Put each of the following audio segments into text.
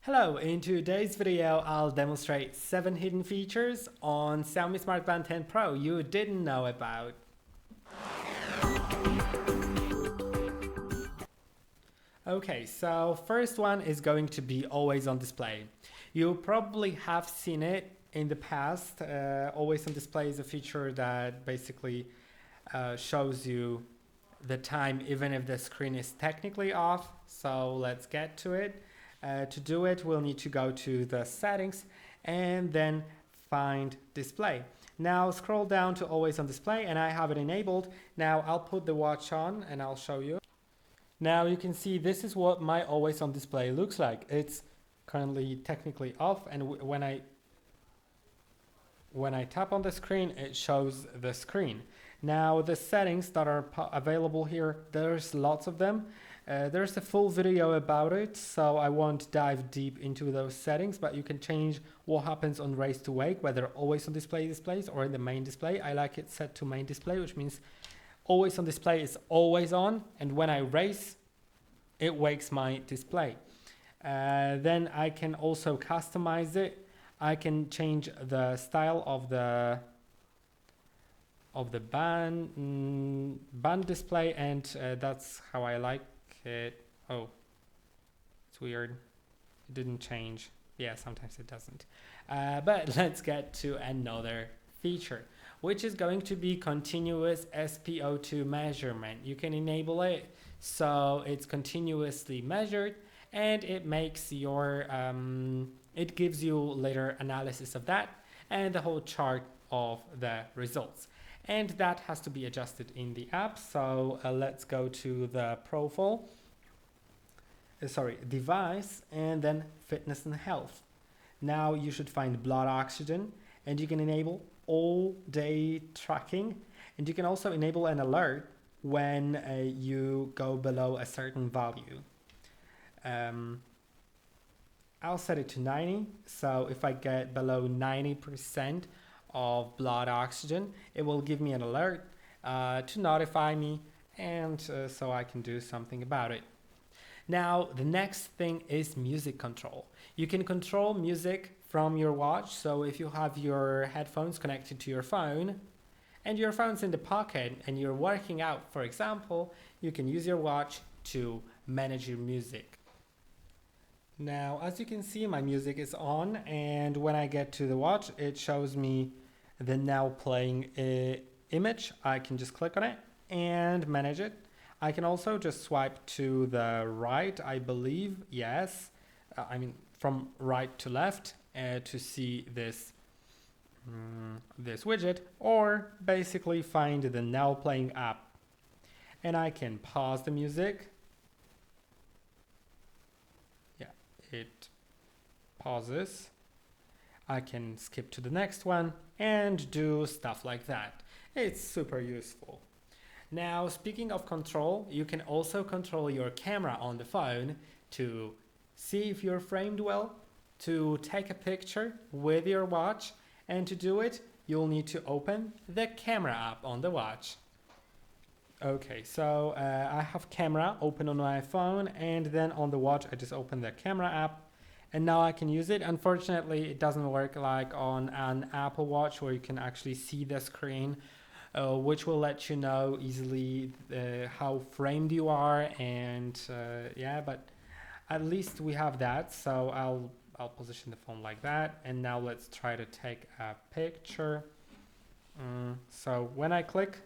Hello, in today's video I'll demonstrate 7 hidden features on Xiaomi Smart Band 10 Pro you didn't know about. Okay, so first one is going to be always on display. You probably have seen it in the past. Always on display is a feature that basically shows you the time even if the screen is technically off. So let's get to it. To do it, we'll need to go to the settings and then find display. Now scroll down to always on display and I have it enabled. Now I'll put the watch on and I'll show you. Now you can see this is what my always on display looks like. It's currently technically off, and when I tap on the screen, it shows the screen. Now the settings that are available here, there's lots of them. There's a full video about it, so I won't dive deep into those settings, but you can change what happens on raise to wake, whether always on display displays or in the main display. I like it set to main display, which means always on display is always on, and when I raise, it wakes my display. Then I can also customize it. I can change the style of the band display, and that's how I like it. Oh, it's weird. It didn't change. Yeah, sometimes it doesn't. But let's get to another feature, which is going to be continuous SpO2 measurement. You can enable it so it's continuously measured, and it makes your it gives you later analysis of that and the whole chart of the results. And that has to be adjusted in the app. So let's go to the profile, device, and then fitness and health. Now you should find blood oxygen, and you can enable all day tracking, and you can also enable an alert when you go below a certain value. I'll set it to 90, so if I get below 90% of blood oxygen, it will give me an alert to notify me, and so I can do something about it. Now the next thing is music control. You can control music from your watch, so if you have your headphones connected to your phone and your phone's in the pocket and you're working out, for example, you can use your watch to manage your music. Now, as you can see, my music is on, and when I get to the watch, it shows me the now playing image. I can just click on it and manage it. I can also just swipe to the right, I believe, yes. I mean, from right to left to see this widget, or basically find the now playing app. And I can pause the music. Yeah, it pauses. I can skip to the next one and do stuff like that. It's super useful. Now, speaking of control, you can also control your camera on the phone to see if you're framed well, to take a picture with your watch, and to do it, you'll need to open the camera app on the watch. Okay, so I have camera open on my phone, and then on the watch, I just open the camera app, and now I can use it. Unfortunately, it doesn't work like on an Apple Watch where you can actually see the screen, which will let you know easily how framed you are, and yeah, but at least we have that. So I'll position the phone like that, and now let's try to take a picture. So when I click,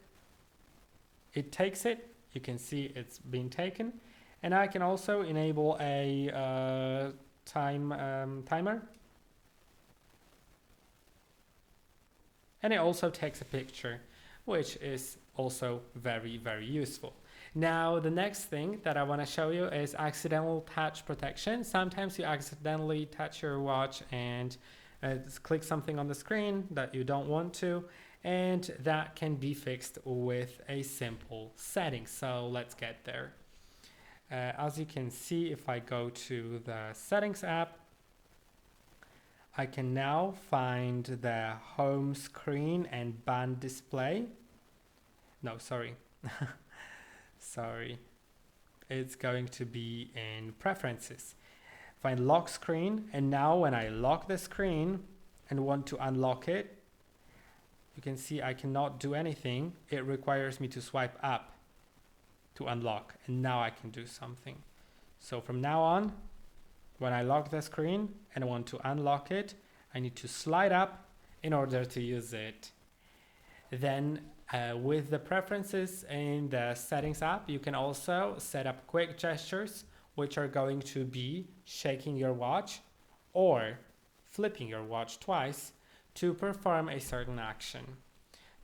it takes it. You can see it's been taken, and I can also enable a timer, and it also takes a picture, which is also very, very useful. Now, the next thing that I want to show you is accidental touch protection. Sometimes you accidentally touch your watch and click something on the screen that you don't want to, and that can be fixed with a simple setting. So let's get there. As you can see, if I go to the settings app, I can now find the home screen and band display. No, sorry. Sorry. It's going to be in preferences. find lock screen, and now when I lock the screen and want to unlock it, you can see I cannot do anything. It requires me to swipe up to unlock, and now I can do something. So from now on, when I lock the screen and I want to unlock it, I need to slide up in order to use it. Then with the preferences in the settings app, you can also set up quick gestures, which are going to be shaking your watch or flipping your watch twice to perform a certain action.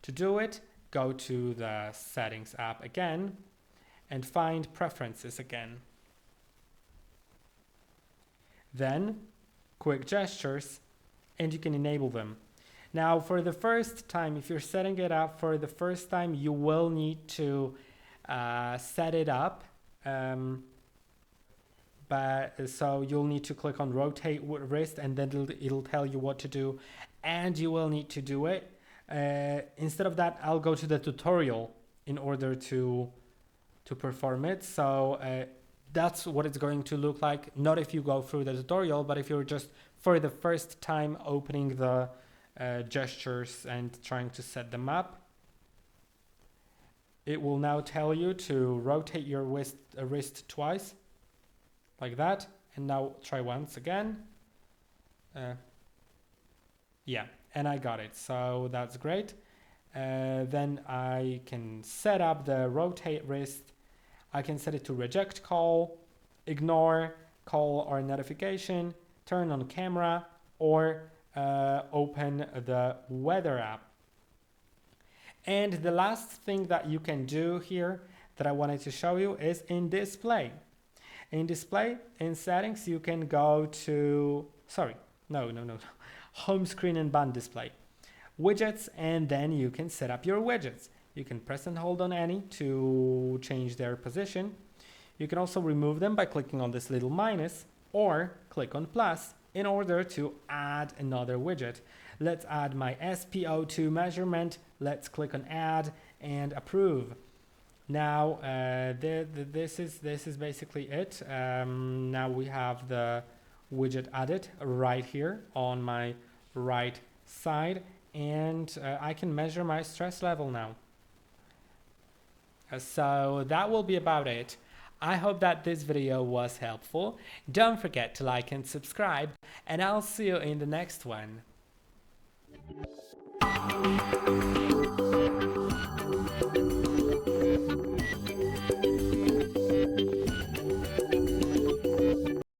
To do it, go to the settings app again and find preferences again. Then quick gestures, and you can enable them. Now for the first time, if you're setting it up for the first time, you will need to set it up. So you'll need to click on rotate wrist, and then it'll tell you what to do, and you will need to do it. Instead of that, I'll go to the tutorial in order to perform it. So that's what it's going to look like. Not if you go through the tutorial, but if you're just for the first time opening the gestures and trying to set them up. It will now tell you to rotate your wrist twice, like that, and now try once again. Yeah, and I got it, so that's great. Then I can set up the rotate wrist. I can set it to reject call, ignore call or notification, turn on camera, or open the weather app. And the last thing that you can do here that I wanted to show you is in display. In display, in settings, you can go to, home screen and band display. Widgets, and then you can set up your widgets. You can press and hold on any to change their position. You can also remove them by clicking on this little minus or click on plus in order to add another widget. Let's add my SpO2 measurement. Let's click on add and approve. Now this is basically it. Now we have the widget added right here on my right side, and I can measure my stress level now. So that will be about it. I hope that this video was helpful. Don't forget to like and subscribe, and I'll see you in the next one.